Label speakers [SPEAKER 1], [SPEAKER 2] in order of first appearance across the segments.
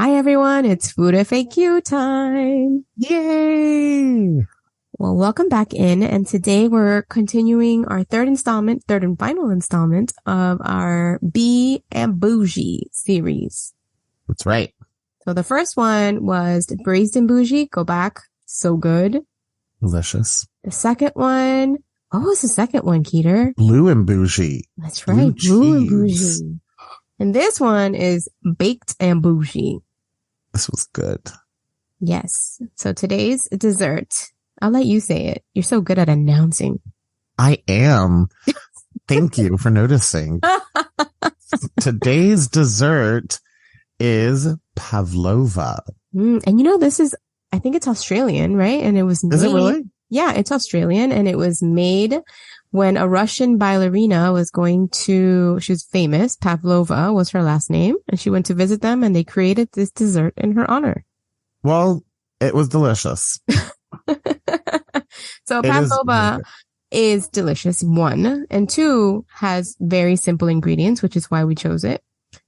[SPEAKER 1] Hi everyone, it's Food FAQ time.
[SPEAKER 2] Yay!
[SPEAKER 1] Well, welcome back in, and today we're continuing our third and final installment of our Be and Bougie series.
[SPEAKER 2] That's right.
[SPEAKER 1] So the first one was braised and bougie. Go back. So good.
[SPEAKER 2] Delicious.
[SPEAKER 1] The second one, what was the second one, Keeter?
[SPEAKER 2] Blue and bougie.
[SPEAKER 1] That's right. Blue and
[SPEAKER 2] cheese.
[SPEAKER 1] bougie. And this one is baked and bougie.
[SPEAKER 2] This was good.
[SPEAKER 1] Yes. So today's dessert, I'll let you say it. You're so good at announcing.
[SPEAKER 2] I am. Thank you for noticing. Today's dessert is pavlova.
[SPEAKER 1] And you know, I think it's Australian, right? And it was made.
[SPEAKER 2] Is it really?
[SPEAKER 1] Yeah, it's Australian, and it was made when a Russian ballerina she was famous. Pavlova was her last name, and she went to visit them, and they created this dessert in her honor.
[SPEAKER 2] Well, it was delicious.
[SPEAKER 1] So pavlova is delicious, 1, and 2 has very simple ingredients, which is why we chose it.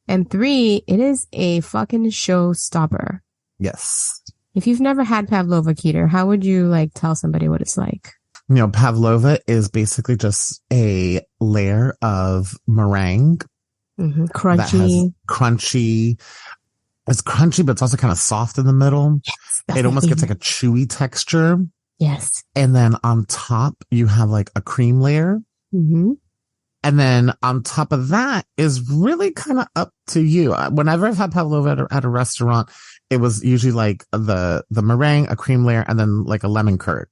[SPEAKER 1] And 3, it is a fucking showstopper.
[SPEAKER 2] Yes.
[SPEAKER 1] If you've never had pavlova, Keeter, how would you tell somebody what it's like?
[SPEAKER 2] You know, pavlova is basically just a layer of meringue.
[SPEAKER 1] Mm-hmm. Crunchy.
[SPEAKER 2] It's crunchy, but it's also kind of soft in the middle.
[SPEAKER 1] Yes,
[SPEAKER 2] it almost gets like a chewy texture.
[SPEAKER 1] Yes.
[SPEAKER 2] And then on top, you have like a cream layer.
[SPEAKER 1] Mm-hmm.
[SPEAKER 2] And then on top of that is really kind of up to you. Whenever I've had pavlova at a restaurant, it was usually like the meringue, a cream layer, and then like a lemon curd.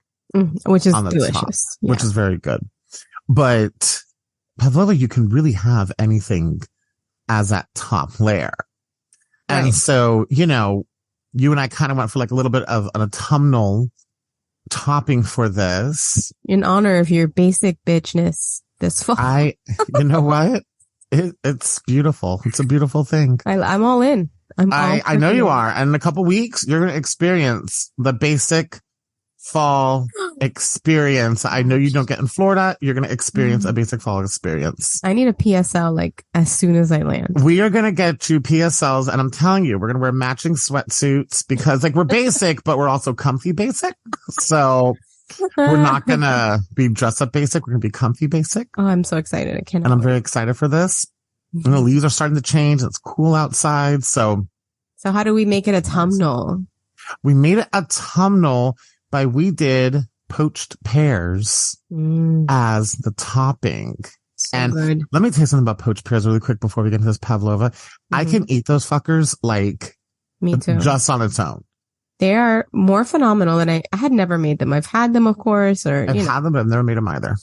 [SPEAKER 1] Which is
[SPEAKER 2] on the
[SPEAKER 1] delicious.
[SPEAKER 2] top, which is very good. But pavlova, you can really have anything as that top layer. Right. And so, you know, you and I kind of went for like a little bit of an autumnal topping for this.
[SPEAKER 1] In honor of your basic bitchness this fall.
[SPEAKER 2] You know what? It's beautiful. It's a beautiful thing.
[SPEAKER 1] I'm all in.
[SPEAKER 2] I know you are. And in a couple weeks, you're going to experience the basic fall experience. I know you don't get in Florida. You're going to experience a basic fall experience.
[SPEAKER 1] I need a PSL as soon as I land.
[SPEAKER 2] We are going to get you PSLs, and I'm telling you, we're going to wear matching sweatsuits because we're basic, but we're also comfy basic. So we're not going to be dress up basic. We're going to be comfy basic.
[SPEAKER 1] Oh, I'm so excited. I cannot.
[SPEAKER 2] And I'm very excited for this. And the leaves are starting to change. It's cool outside. So
[SPEAKER 1] how do we make it autumnal?
[SPEAKER 2] We made it autumnal we did poached pears as the topping.
[SPEAKER 1] So
[SPEAKER 2] and
[SPEAKER 1] good.
[SPEAKER 2] Let me tell you something about poached pears really quick before we get into this pavlova. I can eat those fuckers
[SPEAKER 1] me too,
[SPEAKER 2] just on its own.
[SPEAKER 1] They are more phenomenal than I had never made them. I've had them, of course,
[SPEAKER 2] I've had them, but I've never made them either.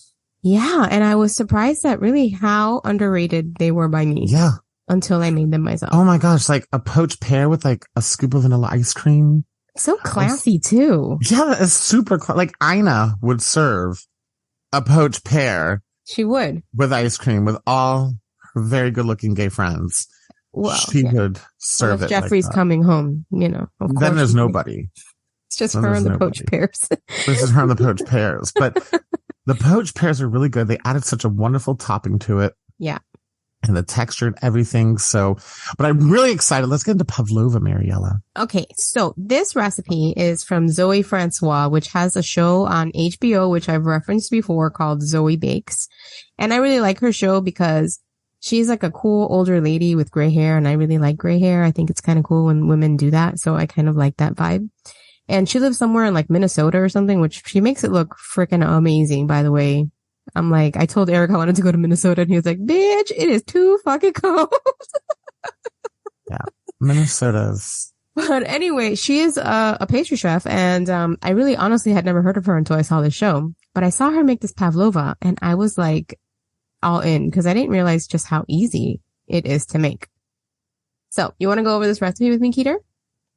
[SPEAKER 1] Yeah. And I was surprised at really how underrated they were by me.
[SPEAKER 2] Yeah.
[SPEAKER 1] Until I made them myself.
[SPEAKER 2] Oh my gosh. Like a poached pear with like a scoop of vanilla ice cream.
[SPEAKER 1] So classy too.
[SPEAKER 2] Yeah, that is super like Ina would serve a poached pear.
[SPEAKER 1] She would.
[SPEAKER 2] With ice cream with all her very good looking gay friends. Well, she would serve it.
[SPEAKER 1] Jeffrey's coming home, you know.
[SPEAKER 2] Then there's nobody.
[SPEAKER 1] It's just her and the poached pears.
[SPEAKER 2] This is her and the poached pears. But the poached pears are really good. They added such a wonderful topping to it.
[SPEAKER 1] Yeah.
[SPEAKER 2] And the texture and everything. So, but I'm really excited. Let's get into pavlova, Mariela.
[SPEAKER 1] Okay. So this recipe is from Zoe Francois, which has a show on HBO, which I've referenced before, called Zoe Bakes. And I really like her show because she's like a cool older lady with gray hair. And I really like gray hair. I think it's kind of cool when women do that. So I kind of like that vibe. And she lives somewhere in like Minnesota or something, which she makes it look freaking amazing, by the way. I'm like, I told Eric I wanted to go to Minnesota, and he was like, bitch, it is too fucking cold.
[SPEAKER 2] Yeah, Minnesota's.
[SPEAKER 1] But anyway, she is a pastry chef, and I really honestly had never heard of her until I saw this show. But I saw her make this pavlova, and I was like all in because I didn't realize just how easy it is to make. So you want to go over this recipe with me, Keeter?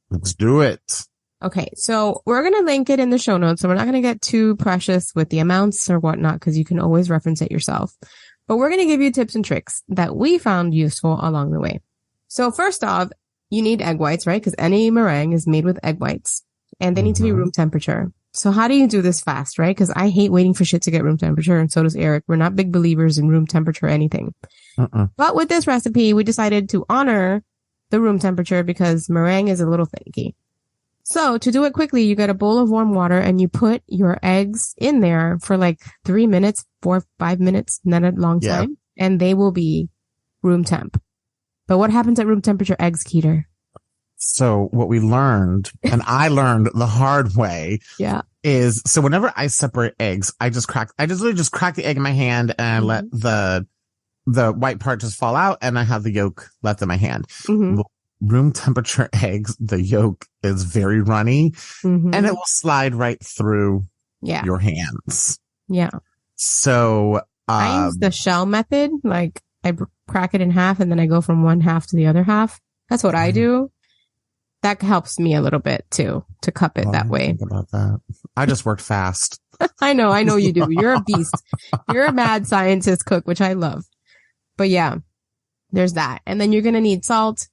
[SPEAKER 2] Let's do it.
[SPEAKER 1] Okay, so we're going to link it in the show notes, so we're not going to get too precious with the amounts or whatnot, because you can always reference it yourself. But we're going to give you tips and tricks that we found useful along the way. So first off, you need egg whites, right? Because any meringue is made with egg whites, and they need to be room temperature. So how do you do this fast, right? Because I hate waiting for shit to get room temperature, and so does Eric. We're not big believers in room temperature anything. But with this recipe, we decided to honor the room temperature because meringue is a little finicky. So to do it quickly, you get a bowl of warm water and you put your eggs in there for like 3 minutes, 5 minutes, not a long time, and they will be room temp. But what happens at room temperature eggs, Keeter?
[SPEAKER 2] So what we learned, and I learned the hard way, is so whenever I separate eggs, I literally just crack the egg in my hand and I let the white part just fall out and I have the yolk left in my hand. Room temperature eggs, the yolk is very runny and it will slide right through your hands. Yeah. So
[SPEAKER 1] I use the shell method. Like I crack it in half and then I go from one half to the other half. That's what I do. That helps me a little bit too, to cup it that way.
[SPEAKER 2] Think about that. I just worked fast.
[SPEAKER 1] I know you do. You're a beast. You're a mad scientist cook, which I love. But yeah, there's that. And then you're going to need salt,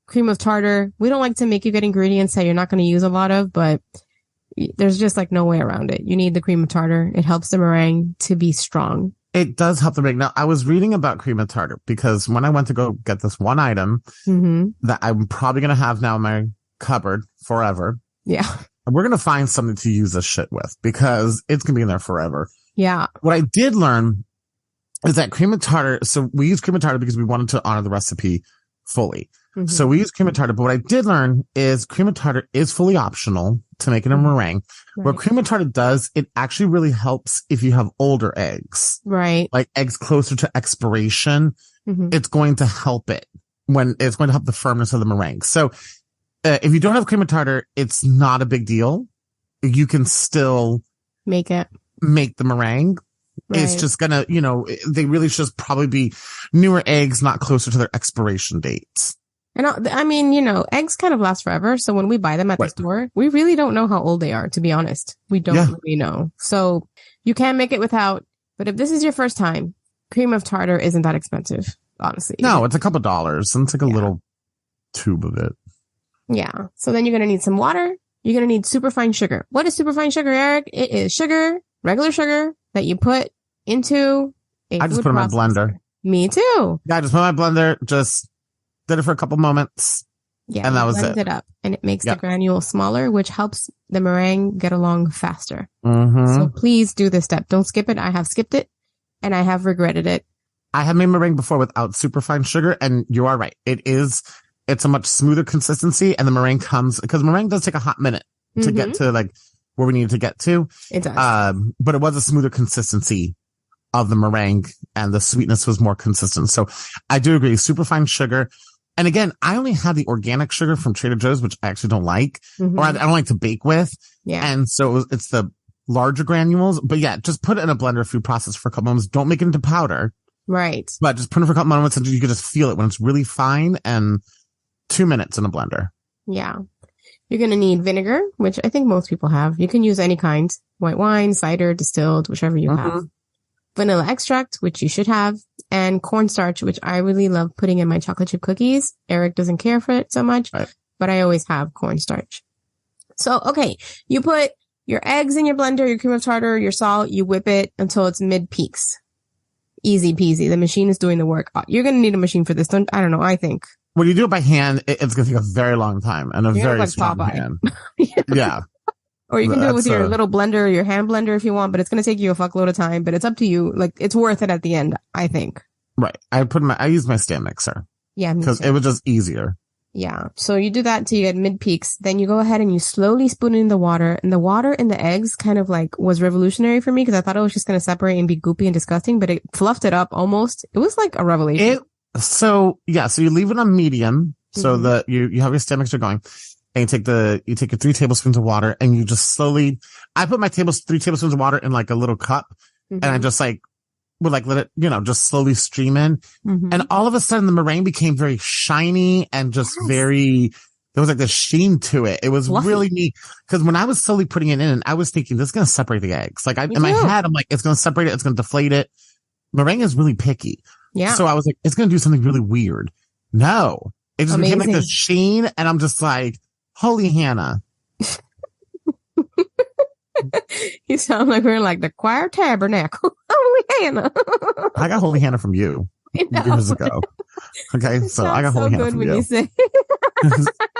[SPEAKER 1] cream of tartar. We don't like to make you get ingredients that you're not going to use a lot of, but there's just like no way around it. You need the cream of tartar. It helps the meringue to be strong.
[SPEAKER 2] It does help the meringue. Now, I was reading about cream of tartar because when I went to go get this one item that I'm probably going to have now in my cupboard forever. Yeah. We're going to find something to use this shit with because it's going to be in there forever. Yeah. What I did learn is that cream of tartar. So we use cream of tartar because we wanted to honor the recipe fully. So we use cream of tartar. But what I did learn is cream of tartar is fully optional to make it a meringue. Right. What cream of tartar does, it actually really helps if you have older eggs. Right. Like eggs closer to expiration. It's going to help it it's going to help the firmness of the meringue. So if you don't have cream of tartar, it's not a big deal. You can still make the meringue. Right. It's just gonna, they really should probably be newer eggs, not closer to their expiration dates. And
[SPEAKER 1] I mean, eggs kind of last forever. So when we buy them at the store, we really don't know how old they are, to be honest. We don't really know. So you can make it without, but if this is your first time, cream of tartar isn't that expensive, honestly.
[SPEAKER 2] No, it's a couple dollars and it's like a little tube of it.
[SPEAKER 1] Yeah. So then you're going to need some water. You're going to need superfine sugar. What is superfine sugar, Eric? It is sugar, regular sugar that you put into
[SPEAKER 2] I just put in my blender.
[SPEAKER 1] Me too.
[SPEAKER 2] Yeah, I just put in my blender, just did it for a couple moments. Yeah. And that was it.
[SPEAKER 1] It up and it makes the granule smaller, which helps the meringue get along faster. So please do this step. Don't skip it. I have skipped it and I have regretted it.
[SPEAKER 2] I have made meringue before without superfine sugar and you are right. It's a much smoother consistency and the meringue because meringue does take a hot minute to get to like where we need to get to. It does. But it was a smoother consistency of the meringue and the sweetness was more consistent. So I do agree. Superfine sugar. And again, I only had the organic sugar from Trader Joe's, which I actually don't like or I don't like to bake with. Yeah. And so it's the larger granules, but yeah, just put it in a blender food process for a couple moments. Don't make it into powder. Right. But just put it for a couple moments and you can just feel it when it's really fine and 2 minutes in a blender.
[SPEAKER 1] Yeah. You're going to need vinegar, which I think most people have. You can use any kind, white wine, cider, distilled, whichever you have. Vanilla extract, which you should have, and cornstarch, which I really love putting in my chocolate chip cookies. Eric doesn't care for it so much, but I always have cornstarch. So, okay, you put your eggs in your blender, your cream of tartar, your salt, you whip it until it's mid peaks. Easy peasy. The machine is doing the work. You're going to need a machine for this. I don't know. I think.
[SPEAKER 2] When you do it by hand, it's going to take a very long time and a very strong hand. Yeah.
[SPEAKER 1] Or you can do it with your little blender, your hand blender if you want, but it's going to take you a fuckload of time, but it's up to you. Like, it's worth it at the end, I think.
[SPEAKER 2] Right. I use my stand mixer. Yeah. Because it was just easier.
[SPEAKER 1] Yeah. So you do that until you get mid peaks. Then you go ahead and you slowly spoon in the water. And the water in the eggs kind of like was revolutionary for me because I thought it was just going to separate and be goopy and disgusting, but it fluffed it up almost. It was like a revelation.
[SPEAKER 2] So you leave it on medium so that you have your stand mixer going and you take your 3 tablespoons of water and you just slowly, I put my 3 tablespoons of water in like a little cup and I just like would like let it, just slowly stream in. And all of a sudden the meringue became very shiny and just there was like this sheen to it. It was really neat because when I was slowly putting it in, I was thinking this is going to separate the eggs. Like in my head, I'm like, it's going to separate it. It's going to deflate it. Meringue is really picky. Yeah. So I was like, it's going to do something really weird. No, it just became like this sheen. And I'm just like, holy Hannah.
[SPEAKER 1] You sound like we're in like the choir tabernacle. Holy Hannah.
[SPEAKER 2] I got holy Hannah from you. years ago. Okay, so I got
[SPEAKER 1] so
[SPEAKER 2] Holy Hannah
[SPEAKER 1] good
[SPEAKER 2] from
[SPEAKER 1] when
[SPEAKER 2] you.
[SPEAKER 1] you say.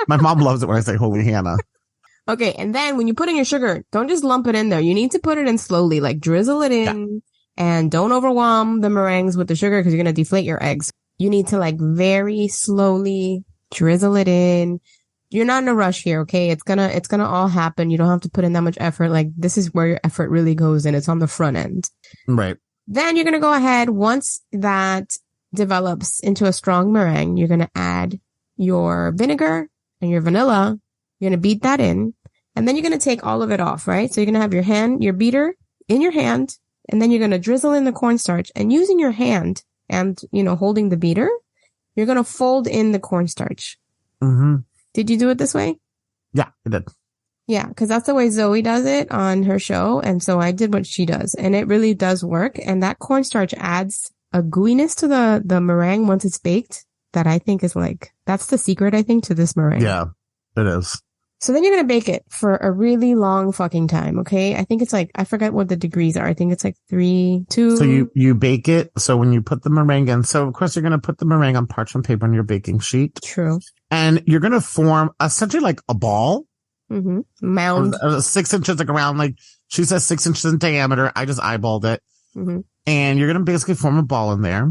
[SPEAKER 2] My mom loves it when I say Holy Hannah.
[SPEAKER 1] Okay, and then when you put in your sugar, don't just lump it in there. You need to put it in slowly, like drizzle it in, and don't overwhelm the meringues with the sugar because you're going to deflate your eggs. You need to like very slowly drizzle it in. You're not in a rush here, okay? It's gonna all happen. You don't have to put in that much effort. Like this is where your effort really goes in. It's on the front end.
[SPEAKER 2] Right.
[SPEAKER 1] Then you're going to go ahead. Once that develops into a strong meringue, you're going to add your vinegar and your vanilla. You're going to beat that in, and then you're going to take all of it off, right? So you're going to have your beater in your hand, and then you're going to drizzle in the cornstarch, and using your hand and, holding the beater, you're going to fold in the cornstarch.
[SPEAKER 2] Mm-hmm.
[SPEAKER 1] Did you do it this way?
[SPEAKER 2] Yeah, I did.
[SPEAKER 1] Yeah, because that's the way Zoe does it on her show. And so I did what she does, and it really does work. And that cornstarch adds a gooiness to the meringue once it's baked that I think is that's the secret, I think, to this meringue.
[SPEAKER 2] Yeah, it is.
[SPEAKER 1] So then you're going to bake it for a really long fucking time. Okay. I think it's I forget what the degrees are. I think it's 3, 2.
[SPEAKER 2] So you bake it. So when you put the meringue in, so of course you're going to put the meringue on parchment paper on your baking sheet.
[SPEAKER 1] True.
[SPEAKER 2] And you're going to form essentially like a ball.
[SPEAKER 1] Mm-hmm. Mound.
[SPEAKER 2] 6 inches, like around, she says 6 inches in diameter. I just eyeballed it.
[SPEAKER 1] Mm-hmm.
[SPEAKER 2] And you're going to basically form a ball in there.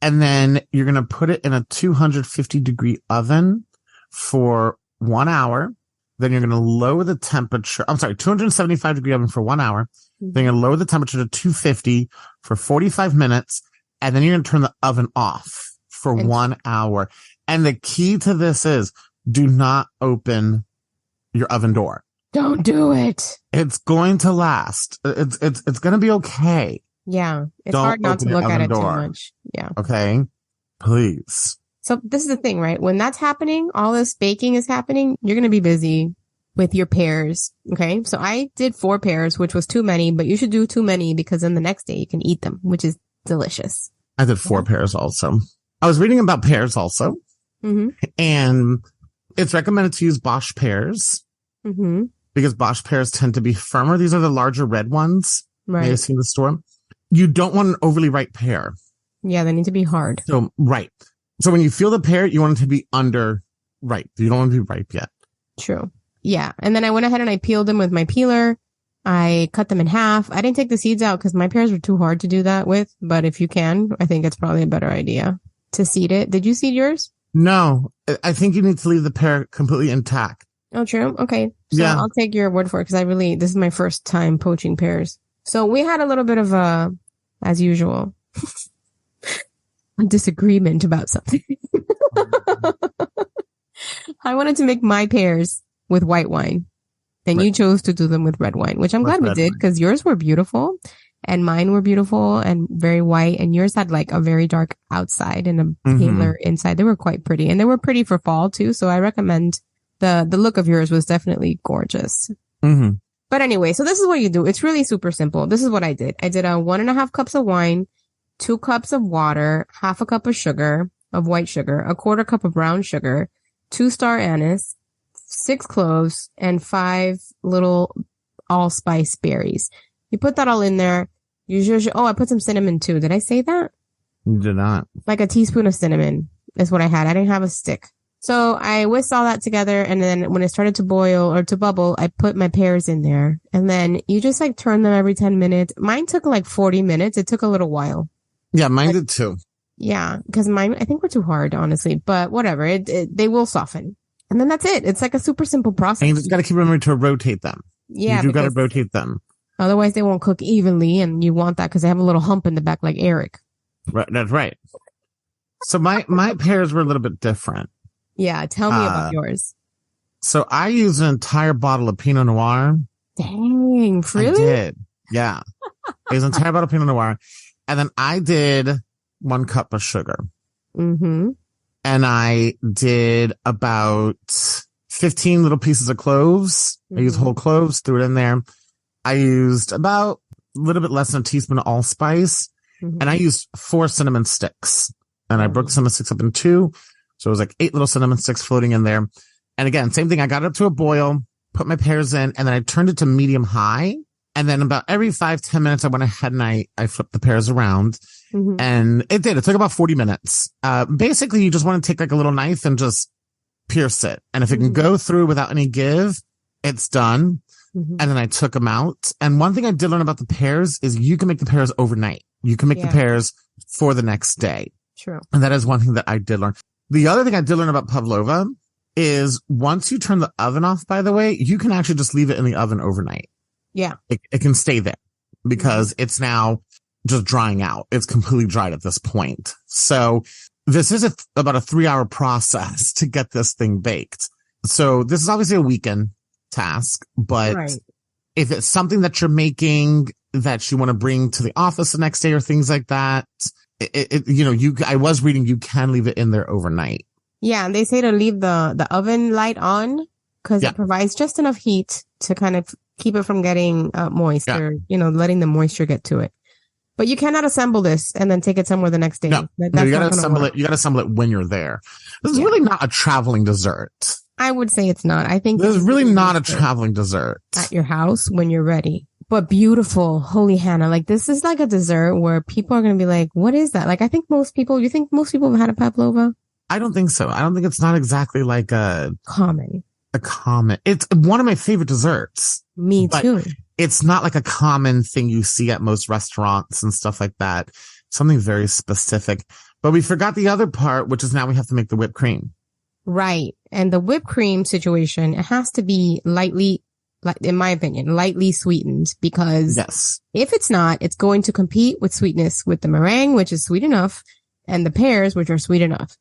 [SPEAKER 2] And then you're going to put it in a 250 degree oven for 1 hour. Then you're going to lower the temperature. 275 degree oven for 1 hour. Mm-hmm. Then you're going to lower the temperature to 250 for 45 minutes. And then you're going to turn the oven off for 1 hour. And the key to this is do not open your oven door.
[SPEAKER 1] Don't do it.
[SPEAKER 2] It's going to last. It's going to be okay.
[SPEAKER 1] Yeah. It's
[SPEAKER 2] Don't
[SPEAKER 1] hard not to look at it
[SPEAKER 2] door.
[SPEAKER 1] too much. Yeah.
[SPEAKER 2] Okay. Please.
[SPEAKER 1] So this is the thing, right? When that's happening, all this baking is happening, you're going to be busy with your pears. Okay. So I did 4 pears, which was too many, but you should do too many because then the next day you can eat them, which is delicious.
[SPEAKER 2] I did 4 pears also. I was reading about pears also.
[SPEAKER 1] Mm-hmm.
[SPEAKER 2] And it's recommended to use Bosch pears.
[SPEAKER 1] Mm-hmm.
[SPEAKER 2] Because Bosch pears tend to be firmer. These are the larger red ones.
[SPEAKER 1] Right.
[SPEAKER 2] You've seen in the store. You don't want an overly ripe pear.
[SPEAKER 1] Yeah, they need to be hard.
[SPEAKER 2] So, right. So when you feel the pear, you want it to be under ripe. You don't want it to be ripe yet.
[SPEAKER 1] True. Yeah. And then I went ahead and I peeled them with my peeler. I cut them in half. I didn't take the seeds out because my pears were too hard to do that with. But if you can, I think it's probably a better idea to seed it. Did you seed yours?
[SPEAKER 2] No. I think you need to leave the pear completely intact.
[SPEAKER 1] Oh, true. Okay. So yeah. I'll take your word for it because this is my first time poaching pears. So we had a little bit of as usual, a disagreement about something. I wanted to make my pears with white wine. And you chose to do them with red wine, which I'm glad we did because yours were beautiful and mine were beautiful and very white. And yours had a very dark outside and a paler inside. They were quite pretty and they were pretty for fall too. So I recommend the look of yours was definitely gorgeous.
[SPEAKER 2] Mm-hmm.
[SPEAKER 1] But anyway, so this is what you do. It's really super simple. This is what I did. I did 1.5 cups of wine, 2 cups of water, 1/2 cup of sugar, of white sugar, 1/4 cup of brown sugar, 2 star anise, 6 cloves, and 5 little allspice berries. You put that all in there. I put some cinnamon too. Did I say that?
[SPEAKER 2] You did not.
[SPEAKER 1] Like a teaspoon of cinnamon is what I had. I didn't have a stick. So I whisked all that together, and then when it started to boil or to bubble, I put my pears in there. And then you just turn them every 10 minutes. Mine took 40 minutes. It took a little while.
[SPEAKER 2] Yeah, mine did too.
[SPEAKER 1] Yeah, because mine, I think, were too hard, honestly. But whatever, they will soften. And then that's it. It's a super simple process.
[SPEAKER 2] And you just got to keep remembering to rotate them.
[SPEAKER 1] Yeah.
[SPEAKER 2] You got to rotate them.
[SPEAKER 1] Otherwise, they won't cook evenly, and you want that because they have a little hump in the back like Eric.
[SPEAKER 2] Right, that's right. So my pears were a little bit different.
[SPEAKER 1] Yeah, tell me about yours.
[SPEAKER 2] So I used an entire bottle of Pinot Noir.
[SPEAKER 1] Dang, really?
[SPEAKER 2] I did. Yeah. It was an entire bottle of Pinot Noir. And then I did 1 cup of sugar.
[SPEAKER 1] Mm-hmm.
[SPEAKER 2] And I did about 15 little pieces of cloves. I used whole cloves, threw it in there. I used about a little bit less than a teaspoon of allspice. And I used 4 cinnamon sticks. And I broke cinnamon sticks up in 2. So it was 8 little cinnamon sticks floating in there. And again, same thing. I got it up to a boil, put my pears in, and then I turned it to medium high. And then about every 5-10 minutes, I went ahead and I flipped the pears around. And it took about 40 minutes. Basically, you just want to take like a little knife and just pierce it. And if it can go through without any give, it's done. And then I took them out. And one thing I did learn about the pears is you can make the pears overnight. You can make the pears for the next day.
[SPEAKER 1] True.
[SPEAKER 2] And that is one thing that I did learn. The other thing I did learn about pavlova is once you turn the oven off, by the way, you can actually just leave it in the oven overnight.
[SPEAKER 1] Yeah.
[SPEAKER 2] It can stay there because it's now just drying out. It's completely dried at this point. So this is about a 3-hour process to get this thing baked. So this is obviously a weekend task, but if it's something that you're making that you want to bring to the office the next day or things like that, I was reading you can leave it in there overnight.
[SPEAKER 1] Yeah. And they say to leave the oven light on because it provides just enough heat to kind of keep it from getting moist or, letting the moisture get to it. But you cannot assemble this and then take it somewhere the next day.
[SPEAKER 2] No, you gotta assemble it. You gotta assemble it when you're there. This is really not a traveling dessert.
[SPEAKER 1] I would say it's not. I think
[SPEAKER 2] this is really not a traveling dessert
[SPEAKER 1] at your house when you're ready. But beautiful. Holy Hannah. Like this is like a dessert where people are going to be like, what is that? Like I think you think most people have had a pavlova?
[SPEAKER 2] I don't think so. I don't think it's not exactly like a common. It's one of my favorite desserts.
[SPEAKER 1] Me too.
[SPEAKER 2] It's not like a common thing you see at most restaurants and stuff like that. Something very specific. But we forgot the other part, which is now we have to make the whipped cream.
[SPEAKER 1] Right. And the whipped cream situation, it has to be lightly, in my opinion, lightly sweetened because if it's not, it's going to compete with sweetness with the meringue, which is sweet enough, and the pears, which are sweet enough.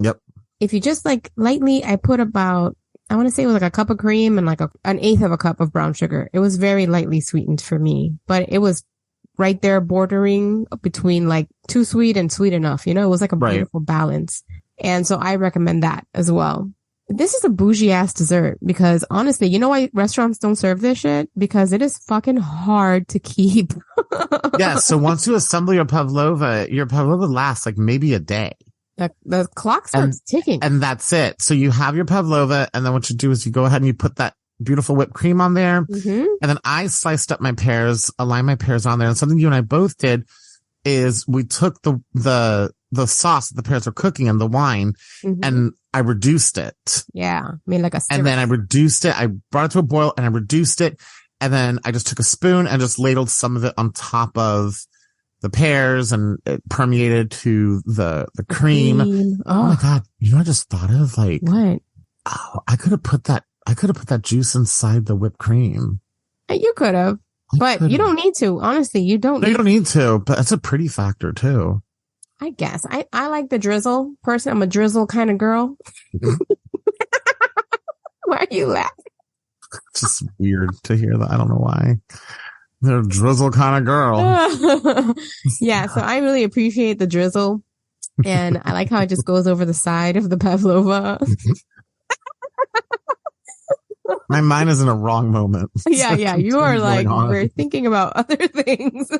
[SPEAKER 2] Yep.
[SPEAKER 1] If you just like lightly, I put about, I want to say it was like a cup of cream and like an eighth of a cup of brown sugar. It was very lightly sweetened for me, but it was right there bordering between like too sweet and sweet enough. It was like a beautiful balance. And so I recommend that as well. This is a bougie ass dessert because honestly, you know why restaurants don't serve this shit? Because it is fucking hard to keep.
[SPEAKER 2] Yeah. So once you assemble your pavlova lasts like maybe a day.
[SPEAKER 1] The clock starts ticking.
[SPEAKER 2] And that's it. So you have your pavlova, and then what you do is you go ahead and you put that beautiful whipped cream on there. And then I sliced up my pears, aligned my pears on there. And something you and I both did is we took the sauce that the pears were cooking and the wine and I reduced it.
[SPEAKER 1] Yeah. I mean, like a syrup.
[SPEAKER 2] And then I reduced it. I brought it to a boil and I reduced it. And then I just took a spoon and just ladled some of it on top of the pears and it permeated to the cream. Oh my God. I just thought of like,
[SPEAKER 1] what?
[SPEAKER 2] Oh, I could have put that juice inside the whipped cream.
[SPEAKER 1] You could have, but you don't need to. Honestly, you don't.
[SPEAKER 2] No, you don't need to, but it's a pretty factor too.
[SPEAKER 1] I guess I like the drizzle person. I'm a drizzle kind of girl. Why are you laughing?
[SPEAKER 2] It's just weird to hear that. I don't know why. They're a drizzle kind of girl.
[SPEAKER 1] Yeah, so I really appreciate the drizzle. And I like how it just goes over the side of the pavlova.
[SPEAKER 2] My mind is in a wrong moment.
[SPEAKER 1] Yeah. You are like, we're thinking about other things.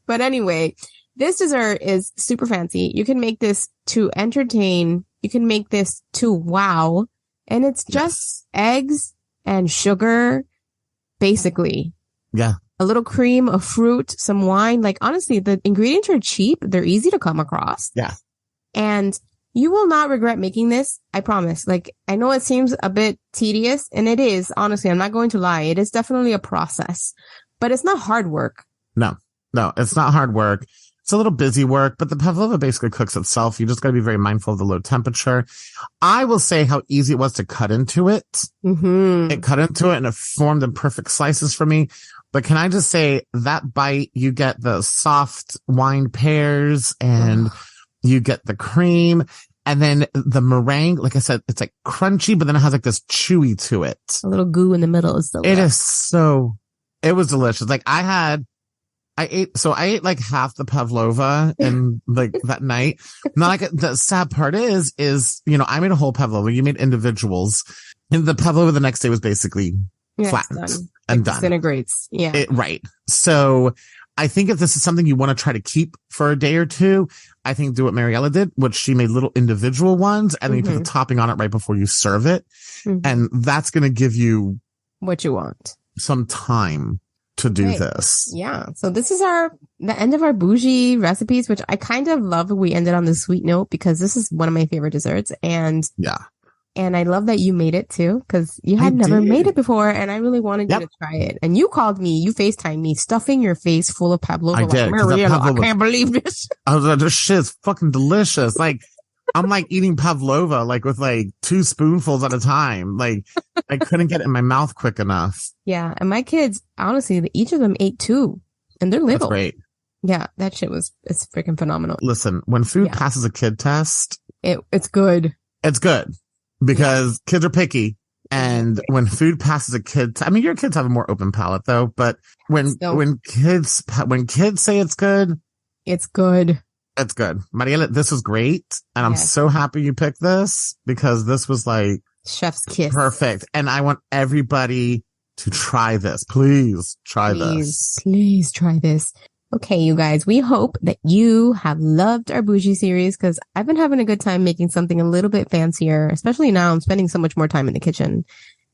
[SPEAKER 1] But anyway, this dessert is super fancy. You can make this to entertain. You can make this to wow. And it's just eggs and sugar. Basically. Yeah. A little cream, a fruit, some wine. Like, honestly, the ingredients are cheap. They're easy to come across. Yeah. And you will not regret making this. I promise. Like, I know it seems a bit tedious, and it is. Honestly, I'm not going to lie. It is definitely a process, but it's not hard work.
[SPEAKER 2] No, it's not hard work. It's a little busy work, but the pavlova basically cooks itself. You just got to be very mindful of the low temperature. I will say how easy it was to cut into it. It cut into it and it formed in perfect slices for me. But can I just say that bite, you get the soft wine pears and you get the cream and then the meringue. Like I said, it's like crunchy, but then it has like this chewy to it.
[SPEAKER 1] A little goo in the middle is so good.
[SPEAKER 2] It was delicious. Like I ate like half the pavlova and like that night. Now, like the sad part is, I made a whole pavlova. You made individuals, and the pavlova the next day was basically flattened and done.
[SPEAKER 1] Disintegrates. Yeah.
[SPEAKER 2] Right. So I think if this is something you want to try to keep for a day or two, I think do what Mariela did, which she made little individual ones and then you put the topping on it right before you serve it. And that's going to give you
[SPEAKER 1] what you want.
[SPEAKER 2] some time to do this.
[SPEAKER 1] Yeah. So this is the end of our bougie recipes, which I kind of love. We ended on this sweet note because this is one of my favorite desserts. And I love that you made it too, because you had never made it before. And I really wanted you to try it. And you called me, you FaceTimed me, stuffing your face full of pavlova.
[SPEAKER 2] I did.
[SPEAKER 1] Mariela, I can't believe this.
[SPEAKER 2] I was like, this shit's fucking delicious. Like, I'm like eating pavlova, like with like 2 spoonfuls at a time. Like, I couldn't get it in my mouth quick enough.
[SPEAKER 1] Yeah. And my kids, honestly, each of them ate 2 and they're little.
[SPEAKER 2] That's great.
[SPEAKER 1] Yeah. That shit it's freaking phenomenal.
[SPEAKER 2] Listen, when food passes a kid test,
[SPEAKER 1] it's good.
[SPEAKER 2] It's good because kids are picky. And when food passes a kid, I mean, your kids have a more open palate though, but when kids say it's good,
[SPEAKER 1] it's good.
[SPEAKER 2] It's good. Mariela, this was great. And I'm so happy you picked this because this was like
[SPEAKER 1] chef's kiss.
[SPEAKER 2] Perfect. And I want everybody to try this. Please try this.
[SPEAKER 1] Please try this. Okay, you guys, we hope that you have loved our bougie series because I've been having a good time making something a little bit fancier, especially now I'm spending so much more time in the kitchen.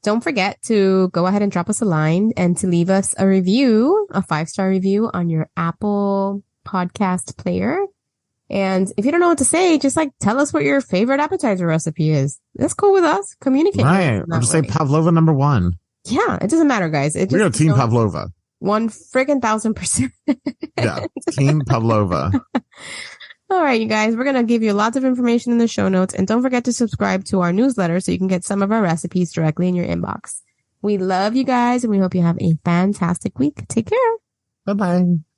[SPEAKER 1] Don't forget to go ahead and drop us a line and to leave us a review, a 5-star review on your Apple podcast player. And if you don't know what to say, just like tell us what your favorite appetizer recipe is. That's cool with us. Communicate.
[SPEAKER 2] Right. Or just say pavlova number 1.
[SPEAKER 1] Yeah. It doesn't matter, guys.
[SPEAKER 2] We're a team pavlova.
[SPEAKER 1] 1,000%.
[SPEAKER 2] Yeah. Team pavlova.
[SPEAKER 1] All right, you guys. We're going to give you lots of information in the show notes. And don't forget to subscribe to our newsletter so you can get some of our recipes directly in your inbox. We love you guys and we hope you have a fantastic week. Take care.
[SPEAKER 2] Bye-bye.